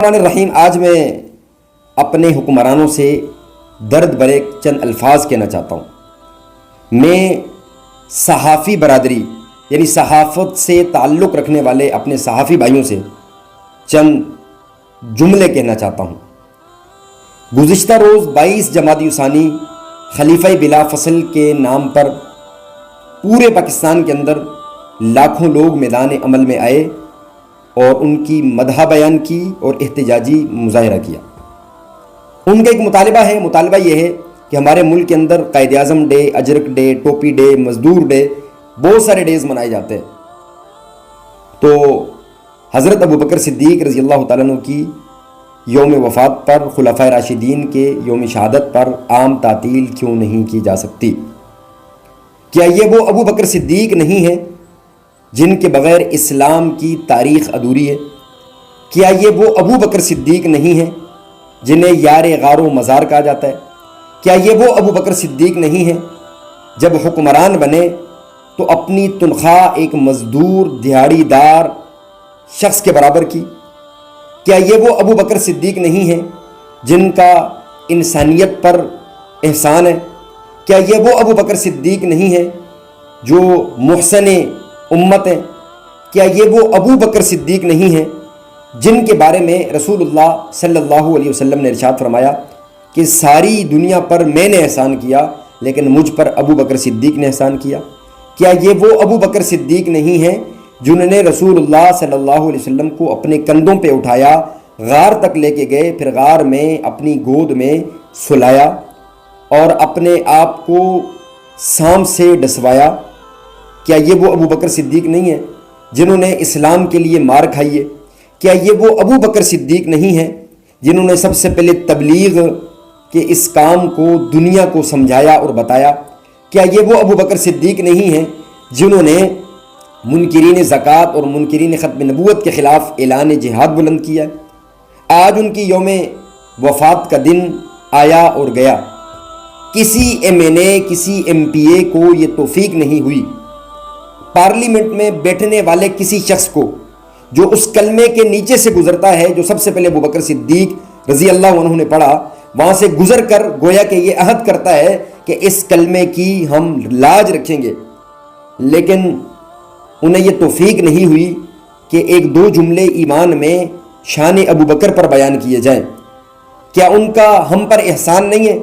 الرحمن الرحیم، آج میں اپنے حکمرانوں سے درد بھرے چند الفاظ کہنا چاہتا ہوں۔ میں صحافی برادری یعنی صحافت سے تعلق رکھنے والے اپنے صحافی بھائیوں سے چند جملے کہنا چاہتا ہوں۔ گزشتہ روز 22 جمادی الثانی خلیفہ بلا فصل کے نام پر پورے پاکستان کے اندر لاکھوں لوگ میدان عمل میں آئے اور ان کی مدح بیان کی اور احتجاجی مظاہرہ کیا۔ ان کا ایک مطالبہ یہ ہے کہ ہمارے ملک کے اندر قائد اعظم ڈے، اجرک ڈے، ٹوپی ڈے، مزدور ڈے، بہت سارے ڈیز منائے جاتے ہیں، تو حضرت ابوبکر صدیق رضی اللہ تعالیٰ عنہ کی یوم وفات پر، خلفائے راشدین کے یوم شہادت پر عام تعطیل کیوں نہیں کی جا سکتی؟ کیا یہ وہ ابوبکر صدیق نہیں ہیں جن کے بغیر اسلام کی تاریخ ادھوری ہے؟ کیا یہ وہ ابوبکر صدیق نہیں ہیں جنہیں یار غار و مزار کہا جاتا ہے؟ کیا یہ وہ ابوبکر صدیق نہیں ہیں جب حکمران بنے تو اپنی تنخواہ ایک مزدور دیہڑی دار شخص کے برابر کی؟ کیا یہ وہ ابوبکر صدیق نہیں ہیں جن کا انسانیت پر احسان ہے؟ کیا یہ وہ ابوبکر صدیق نہیں ہیں جو محسن امت ہیں؟ کیا یہ وہ ابوبکر صدیق نہیں ہیں جن کے بارے میں رسول اللہ صلی اللہ علیہ وسلم نے ارشاد فرمایا کہ ساری دنیا پر میں نے احسان کیا لیکن مجھ پر ابوبکر صدیق نے احسان کیا؟ کیا یہ وہ ابوبکر صدیق نہیں ہیں جنہوں نے رسول اللہ صلی اللہ علیہ وسلم کو اپنے کندھوں پہ اٹھایا، غار تک لے کے گئے، پھر غار میں اپنی گود میں سلایا اور اپنے آپ کو سانپ سے ڈسوایا؟ کیا یہ وہ ابوبکر صدیق نہیں ہیں جنہوں نے اسلام کے لیے مار کھائی ہے؟ کیا یہ وہ ابوبکر صدیق نہیں ہیں جنہوں نے سب سے پہلے تبلیغ کے اس کام کو دنیا کو سمجھایا اور بتایا؟ کیا یہ وہ ابوبکر صدیق نہیں ہیں جنہوں نے منکرین زکوٰۃ اور منکرین ختم نبوت کے خلاف اعلان جہاد بلند کیا؟ آج ان کی یوم وفات کا دن آیا اور گیا، کسی ایم این اے، کسی ایم پی اے کو یہ توفیق نہیں ہوئی، پارلیمنٹ میں بیٹھنے والے کسی شخص کو جو اس کلمے کے نیچے سے گزرتا ہے جو سب سے پہلے ابوبکر صدیق رضی اللہ عنہ نے پڑھا، وہاں سے گزر کر گویا کہ یہ عہد کرتا ہے کہ اس کلمے کی ہم لاج رکھیں گے، لیکن انہیں یہ توفیق نہیں ہوئی کہ ایک دو جملے ایمان میں شان ابوبکر پر بیان کیے جائیں۔ کیا ان کا ہم پر احسان نہیں ہے؟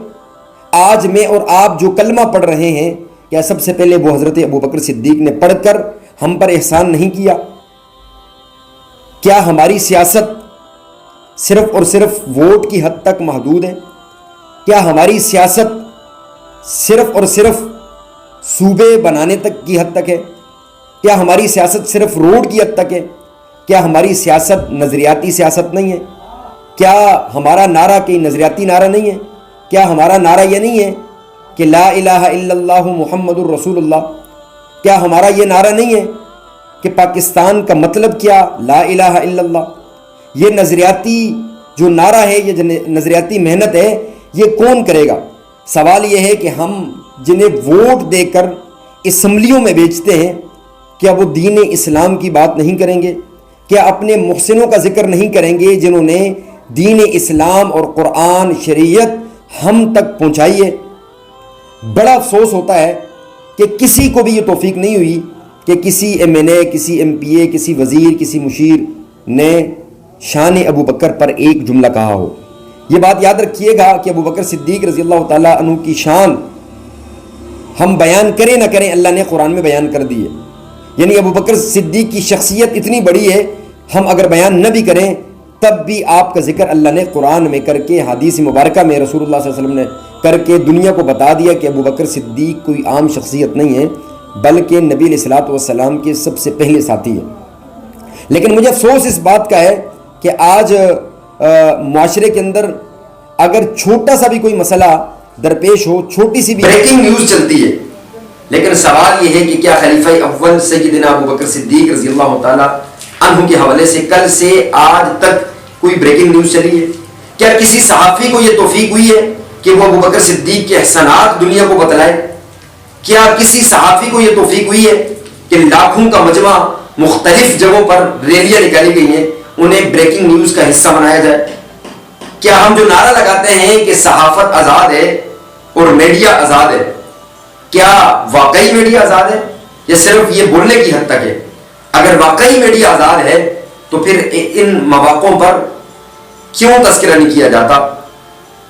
آج میں اور آپ جو کلمہ پڑھ رہے ہیں، کیا سب سے پہلے وہ حضرت ابوبکر صدیق نے پڑھ کر ہم پر احسان نہیں کیا؟ کیا ہماری سیاست صرف اور صرف ووٹ کی حد تک محدود ہے؟ کیا ہماری سیاست صرف اور صرف صوبے بنانے تک کی حد تک ہے؟ کیا ہماری سیاست صرف روڈ کی حد تک ہے؟ کیا ہماری سیاست نظریاتی سیاست نہیں ہے؟ کیا ہمارا نعرہ کوئی نظریاتی نعرہ نہیں ہے؟ کیا ہمارا نعرہ یہ نہیں ہے کہ لا الہ الا اللہ محمد الرسول اللہ؟ کیا ہمارا یہ نعرہ نہیں ہے کہ پاکستان کا مطلب کیا لا الہ الا اللہ؟ یہ نظریاتی جو نعرہ ہے، یہ نظریاتی محنت ہے، یہ کون کرے گا؟ سوال یہ ہے کہ ہم جنہیں ووٹ دے کر اسمبلیوں میں بیچتے ہیں، کیا وہ دین اسلام کی بات نہیں کریں گے؟ کیا اپنے محسنوں کا ذکر نہیں کریں گے جنہوں نے دین اسلام اور قرآن شریعت ہم تک پہنچائی ہے؟ بڑا افسوس ہوتا ہے کہ کسی کو بھی یہ توفیق نہیں ہوئی کہ کسی ایم این اے، کسی ایم پی اے، کسی وزیر، کسی مشیر نے شان ابوبکر پر ایک جملہ کہا ہو۔ یہ بات یاد رکھیے گا کہ ابوبکر صدیق رضی اللہ تعالیٰ عنہ کی شان ہم بیان کریں نہ کریں، اللہ نے قرآن میں بیان کر دی ہے۔ یعنی ابوبکر صدیق کی شخصیت اتنی بڑی ہے، ہم اگر بیان نہ بھی کریں تب بھی آپ کا ذکر اللہ نے قرآن میں کر کے، حدیث مبارکہ میں رسول اللہ صلی اللہ علیہ وسلم نے کر کے دنیا کو بتا دیا کہ ابوبکر صدیق کوئی عام شخصیت نہیں ہے بلکہ نبی علیہ الصلوۃ والسلام کے سب سے پہلے ساتھی ہے۔ لیکن مجھے افسوس اس بات کا ہے کہ آج معاشرے کے اندر اگر چھوٹا سا بھی کوئی مسئلہ درپیش ہو، چھوٹی سی بھی بریکنگ نیوز چلتی ہے، لیکن سوال یہ ہے کہ کیا خلیفہ اول سیدنا ابوبکر صدیق رضی اللہ تعالیٰ عنہ کے حوالے سے کل سے آج تک کوئی بریکنگ نیوز چلی ہے؟ کیا کسی صحافی کو یہ توفیق ہوئی ہے کہ وہ ابوبکر صدیق کے احسانات دنیا کو بتلائے؟ کیا کسی صحافی کو یہ توفیق ہوئی ہے کہ لاکھوں کا مجمع مختلف جگہوں پر ریلیاں نکالی گئی ہیں انہیں بریکنگ نیوز کا حصہ بنایا جائے؟ کیا ہم جو نعرہ لگاتے ہیں کہ صحافت آزاد ہے اور میڈیا آزاد ہے، کیا واقعی میڈیا آزاد ہے یا صرف یہ بولنے کی حد تک ہے؟ اگر واقعی میڈیا آزاد ہے تو پھر ان مواقعوں پر کیوں تذکرہ نہیں کیا جاتا؟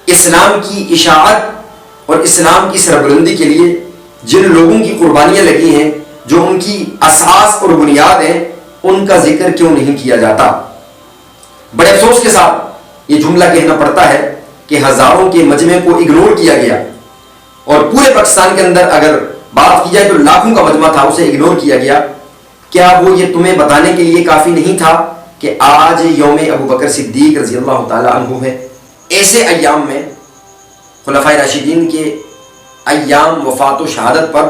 اسلام کی اشاعت اور اسلام کی سربلندی کے لیے جن لوگوں کی قربانیاں لگی ہیں، جو ان کی اساس اور بنیاد ہیں، ان کا ذکر کیوں نہیں کیا جاتا؟ بڑے افسوس کے ساتھ یہ جملہ کہنا پڑتا ہے کہ ہزاروں کے مجمع کو اگنور کیا گیا، اور پورے پاکستان کے اندر اگر بات کی جائے تو لاکھوں کا مجمع تھا، اسے اگنور کیا گیا۔ کیا وہ یہ تمہیں بتانے کے لیے کافی نہیں تھا کہ آج یوم ابو بکر صدیق رضی اللہ تعالی عنہ ہے؟ ایسے ایام میں خلفائے راشدین کے ایام وفات و شہادت پر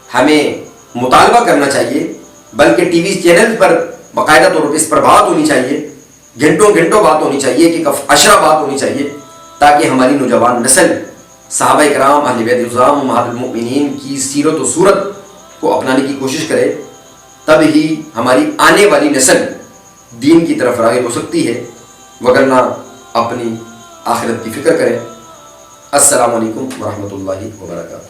ہمیں مطالبہ کرنا چاہیے، بلکہ ٹی وی چینل پر باقاعدہ طور پر اس پر بات ہونی چاہیے، گھنٹوں بات ہونی چاہیے، کہ اشرا بات ہونی چاہیے، تاکہ ہماری نوجوان نسل صحابہ کرام، اہل بیت العظام، امہات المؤمنین کی سیرت و صورت کو اپنانے کی کوشش کرے، تب ہی ہماری آنے والی نسل دین کی طرف راغب ہو سکتی ہے، وگرنہ اپنی آخرت کی فکر کریں۔ السلام علیکم ورحمۃ اللہ وبرکاتہ۔